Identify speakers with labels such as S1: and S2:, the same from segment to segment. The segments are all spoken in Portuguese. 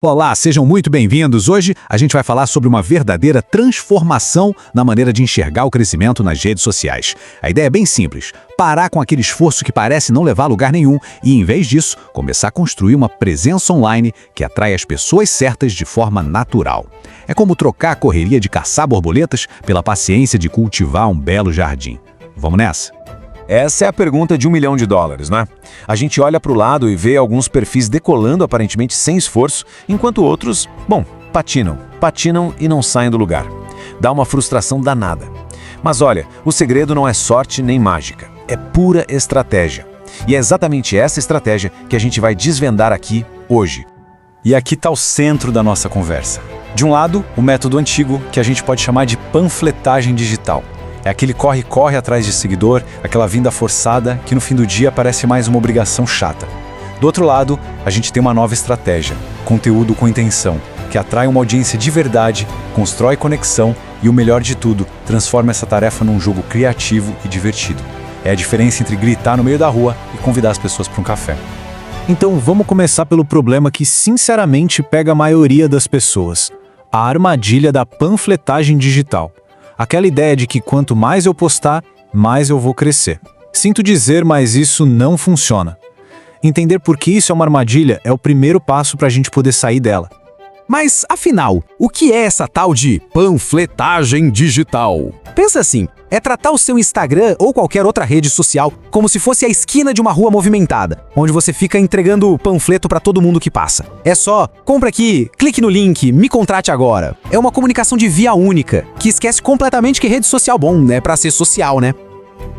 S1: Olá, sejam muito bem-vindos. Hoje a gente vai falar sobre uma verdadeira transformação na maneira de enxergar o crescimento nas redes sociais. A ideia é bem simples: parar com aquele esforço que parece não levar a lugar nenhum e, em vez disso, começar a construir uma presença online que atrai as pessoas certas de forma natural. É como trocar a correria de caçar borboletas pela paciência de cultivar um belo jardim. Vamos nessa?
S2: Essa é a pergunta de $1 milhão, né? A gente olha para o lado e vê alguns perfis decolando aparentemente sem esforço, enquanto outros, patinam e não saem do lugar. Dá uma frustração danada. Mas olha, o segredo não é sorte nem mágica, é pura estratégia. E é exatamente essa estratégia que a gente vai desvendar aqui hoje.
S3: E aqui está o centro da nossa conversa. De um lado, o método antigo, que a gente pode chamar de panfletagem digital. É aquele corre-corre atrás de seguidor, aquela vinda forçada que no fim do dia parece mais uma obrigação chata. Do outro lado, a gente tem uma nova estratégia, conteúdo com intenção, que atrai uma audiência de verdade, constrói conexão e, o melhor de tudo, transforma essa tarefa num jogo criativo e divertido. É a diferença entre gritar no meio da rua e convidar as pessoas para um café.
S1: Então vamos começar pelo problema que sinceramente pega a maioria das pessoas: a armadilha da panfletagem digital. Aquela ideia de que quanto mais eu postar, mais eu vou crescer. Sinto dizer, mas isso não funciona. Entender por que isso é uma armadilha é o primeiro passo para a gente poder sair dela.
S4: Mas, afinal, o que é essa tal de panfletagem digital? Pensa assim, é tratar o seu Instagram ou qualquer outra rede social como se fosse a esquina de uma rua movimentada, onde você fica entregando panfleto para todo mundo que passa. É só, compra aqui, clique no link, me contrate agora. É uma comunicação de via única, que esquece completamente que rede social é para ser social, né?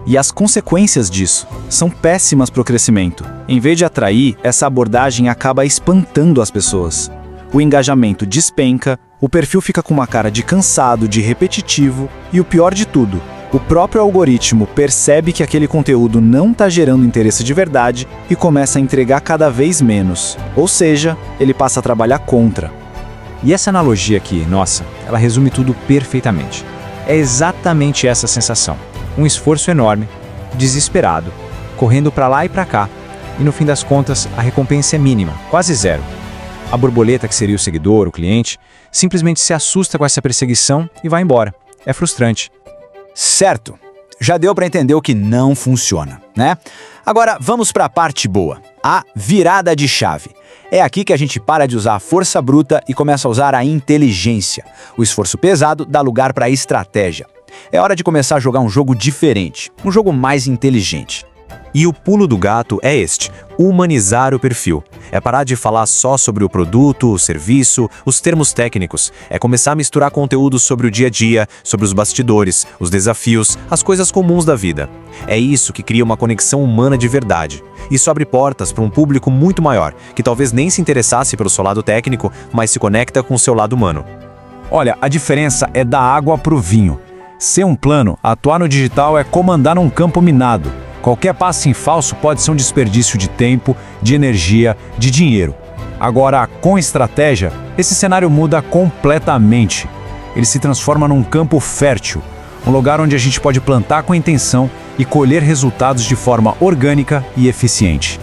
S3: E as consequências disso são péssimas para o crescimento. Em vez de atrair, essa abordagem acaba espantando as pessoas. O engajamento despenca, o perfil fica com uma cara de cansado, de repetitivo e o pior de tudo, o próprio algoritmo percebe que aquele conteúdo não está gerando interesse de verdade e começa a entregar cada vez menos. Ou seja, ele passa a trabalhar contra.
S5: E essa analogia aqui, nossa, ela resume tudo perfeitamente. É exatamente essa sensação. Um esforço enorme, desesperado, correndo para lá e para cá, e no fim das contas a recompensa é mínima, quase zero. A borboleta, que seria o seguidor, o cliente, simplesmente se assusta com essa perseguição e vai embora. É frustrante.
S4: Certo, já deu para entender o que não funciona, né? Agora vamos para a parte boa, a virada de chave. É aqui que a gente para de usar a força bruta e começa a usar a inteligência. O esforço pesado dá lugar para a estratégia. É hora de começar a jogar um jogo diferente, um jogo mais inteligente.
S2: E o pulo do gato é este: humanizar o perfil. É parar de falar só sobre o produto, o serviço, os termos técnicos. É começar a misturar conteúdos sobre o dia a dia, sobre os bastidores, os desafios, as coisas comuns da vida. É isso que cria uma conexão humana de verdade. Isso abre portas para um público muito maior, que talvez nem se interessasse pelo seu lado técnico, mas se conecta com o seu lado humano.
S1: Olha, a diferença é da água para o vinho. Ser um plano, atuar no digital é como andar num campo minado. Qualquer passo em falso pode ser um desperdício de tempo, de energia, de dinheiro. Agora, com estratégia, esse cenário muda completamente. Ele se transforma num campo fértil, um lugar onde a gente pode plantar com intenção e colher resultados de forma orgânica e eficiente.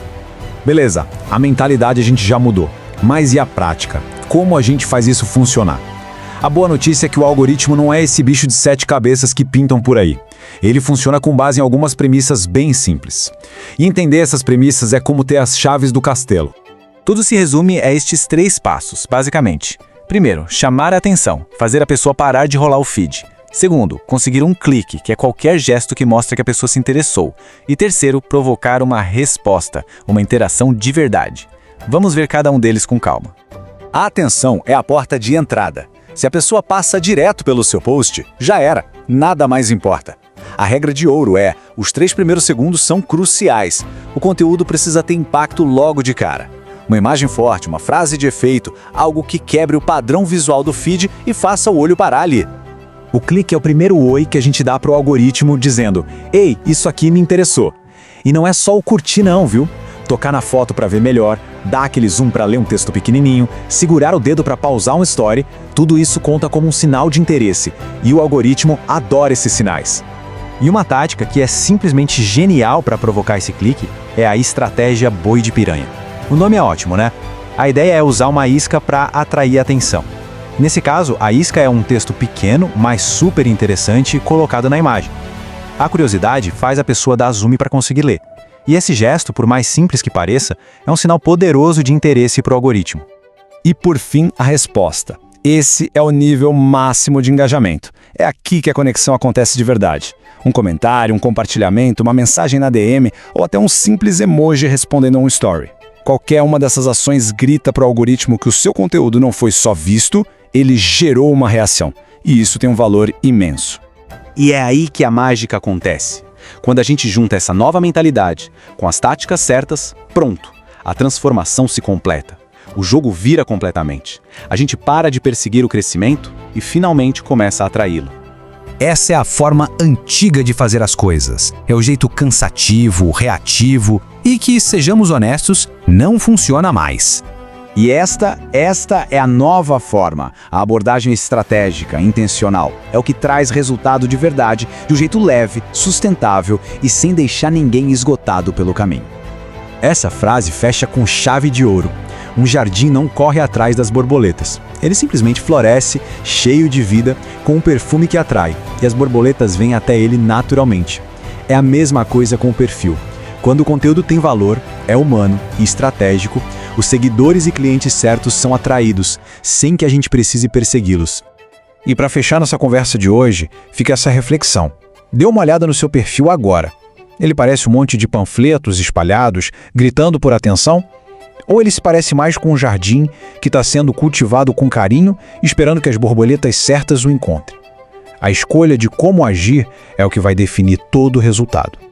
S1: Beleza, a mentalidade a gente já mudou, mas e a prática? Como a gente faz isso funcionar? A boa notícia é que o algoritmo não é esse bicho de 7 cabeças que pintam por aí. Ele funciona com base em algumas premissas bem simples. E entender essas premissas é como ter as chaves do castelo.
S5: Tudo se resume a estes 3 passos, basicamente. Primeiro, chamar a atenção, fazer a pessoa parar de rolar o feed. Segundo, conseguir um clique, que é qualquer gesto que mostra que a pessoa se interessou. E terceiro, provocar uma resposta, uma interação de verdade. Vamos ver cada um deles com calma.
S4: A atenção é a porta de entrada. Se a pessoa passa direto pelo seu post, já era, nada mais importa. A regra de ouro é: os 3 primeiros segundos são cruciais. O conteúdo precisa ter impacto logo de cara. Uma imagem forte, uma frase de efeito, algo que quebre o padrão visual do feed e faça o olho parar ali.
S1: O clique é o primeiro oi que a gente dá para o algoritmo dizendo: "Ei, isso aqui me interessou". E não é só o curtir não, viu? Tocar na foto para ver melhor, dar aquele zoom para ler um texto pequenininho, segurar o dedo para pausar um story, tudo isso conta como um sinal de interesse, e o algoritmo adora esses sinais.
S5: E uma tática que é simplesmente genial para provocar esse clique é a estratégia boi de piranha. O nome é ótimo, né?
S3: A ideia é usar uma isca para atrair a atenção. Nesse caso, a isca é um texto pequeno, mas super interessante, colocado na imagem. A curiosidade faz a pessoa dar zoom para conseguir ler. E esse gesto, por mais simples que pareça, é um sinal poderoso de interesse para o algoritmo.
S1: E por fim, a resposta. Esse é o nível máximo de engajamento. É aqui que a conexão acontece de verdade. Um comentário, um compartilhamento, uma mensagem na DM ou até um simples emoji respondendo a um story. Qualquer uma dessas ações grita para o algoritmo que o seu conteúdo não foi só visto, ele gerou uma reação. E isso tem um valor imenso.
S3: E é aí que a mágica acontece. Quando a gente junta essa nova mentalidade com as táticas certas, pronto, a transformação se completa. O jogo vira completamente. A gente para de perseguir o crescimento e finalmente começa a atraí-lo.
S4: Essa é a forma antiga de fazer as coisas. É o jeito cansativo, reativo e que, sejamos honestos, não funciona mais.
S1: E esta é a nova forma, a abordagem estratégica, intencional. É o que traz resultado de verdade, de um jeito leve, sustentável e sem deixar ninguém esgotado pelo caminho. Essa frase fecha com chave de ouro. Um jardim não corre atrás das borboletas. Ele simplesmente floresce, cheio de vida, com um perfume que atrai, e as borboletas vêm até ele naturalmente. É a mesma coisa com o perfil. Quando o conteúdo tem valor, é humano e estratégico, os seguidores e clientes certos são atraídos, sem que a gente precise persegui-los. E para fechar nossa conversa de hoje, fica essa reflexão. Dê uma olhada no seu perfil agora. Ele parece um monte de panfletos espalhados, gritando por atenção? Ou ele se parece mais com um jardim que está sendo cultivado com carinho, esperando que as borboletas certas o encontrem? A escolha de como agir é o que vai definir todo o resultado.